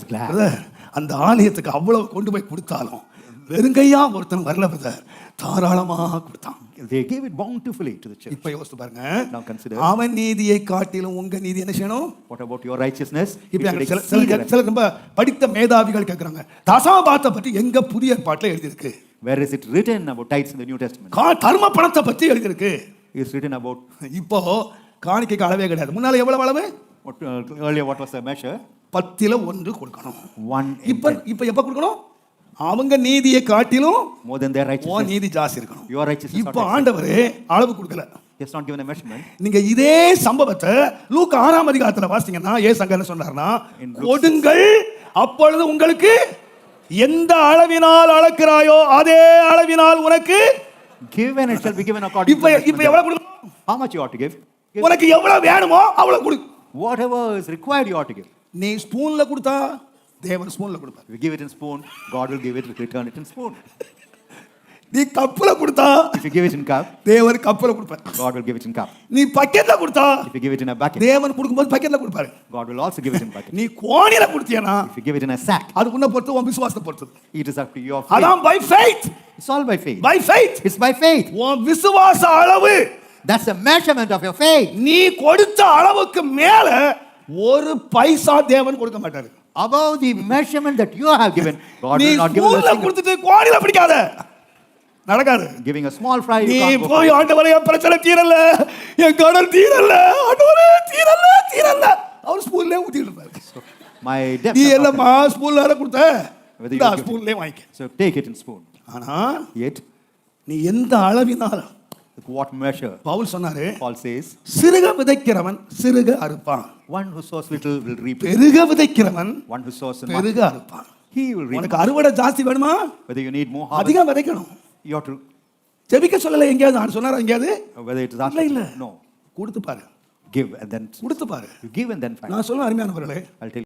glad. Brother, அந்த ஆலயத்துக்கு அவ்வளவு கொண்டு போய் கொடுத்தாலும் வெறுங்கையா ஒருத்தன் வரல பிரதர், தாராளமா கொடுத்தான். They gave it bountifully to the church. இப்ப யோசித்து பாருங்க, Now consider, அவன் நீதியை காட்டிலும் உங்க நீதி என்ன செய்யணும்? what about your righteousness? இப்ப It அங்க should சில exceed சில ரொம்ப படித்த மேதாவிகள் கேட்கறாங்க, தசமபாகத்தை பத்தி எங்க புதிய ஏற்பாட்டுல எழுதியிருக்கு? Where is it written about tithes in the New Testament? தர்ம பணத்தை பத்தி எழுதியிருக்கு. It's written about இப்போ காணிக்கைக்கு அளவே கிடையாது. முன்னால எவ்வளவு அளவு? what, earlier what was the measure? 10ல் 1 கொடுக்கணும். 1 இப்ப எப்ப கொடுக்கணும்? அவங்க நீதியை காட்டிலும் more than their O righteousness. நீதி ஜாஸ்தி இருக்கணும். Your righteousness. இப்ப ஆண்டவர் அளவு கொடுக்கல. He has not given a measurement. நீங்க இதே சம்பவத்தை லூக்கா 6ஆம் அதிகாரத்துல வாசிச்சீங்கன்னா ஏசு அங்க என்ன சொன்னார்னா, In Luke கொடுங்கள் அப்பொழுது உங்களுக்கு எந்த அளவினால் அளக்கிறாயோ அதே அளவினால் உனக்கு Give and it shall be given according to இப்ப the இப்ப எவ்வளவு கொடுக்கணும்? how much you ought to give. உனக்கு எவ்வளவு வேணுமோ அவ்வளவு கொடு. Whatever is required you ought to give. நீ ஸ்பூன்ல கொடுத்தா தேவன் ஸ்பூன்ல கொடுப்பார். If you give it in spoon, God will give it, return it in spoon. நீ கப்புல கொடுத்தா If you give it in cup, தேவன் கப்புல கொடுப்பார். God will give it in cup. நீ பக்கெட்ல கொடுத்தா If you give it in a bucket, தேவன் கொடுக்கும்போது பக்கெட்ல கொடுப்பாரு. God will also give it in bucket. நீ கோணில கொடுத்தியனா If you give it in a sack, அது உன்னை பொறுத்து உன் விசுவாசத்தை பொறுத்தது. it is up to your faith. அதான் by faith. It's all by faith. By faith. It's by faith. உன் விசுவாச அளவு That's the measurement of your faith. நீ கொடுத்த அளவுக்கு மேல ஒரு பைசா தேவன் கொடுக்க மாட்டாரு. Above the measurement that you have given, God நீ will not give you a ஸ்பூன்ல single. கொடுத்துட்டு கோணில பிடிக்காத, நடக்காது. Giving a small fry, you நீ can't go. போய் ஆண்டவரே என் பிரச்சனை தீரல, என் கடன் தீரல, ஆண்டவரே தீரல அவர் ஸ்பூன்ல ஊத்திட்டு இருப்பாரு. My debts நீ are not என்னமா ஸ்பூன்ல கொடுத்த, Whether you இந்த give- ஸ்பூன்லயே வாங்கிக்க. So take it in spoon. ஆனா Yet, நீ எந்த அளவினால், with what measure? பவுல் சொன்னாரு, Paul says, சிறுக விதைக்கிறவன் சிறுக அறுப்பான், one who sows little will reap. பெருக விதைக்கிறவன் One who sows in much, பெருக அறுப்பான். he will reap. உனக்கு அறுவடை ஜாஸ்தி வேணுமா? Whether you need more harvest, அதிகம் விதைக்கணும். you ought to. ஜெபிக்க சொல்லல எங்கேயாவது, நான் சொன்னாரா எங்கேயாவது? Whether it is இல்ல asked, இல்ல, no. கொடுத்து பாரு, Give and then கொடுத்து பாரு. you give and then find. நான் சொல்ல அருமையானவர்களே, I'll tell you.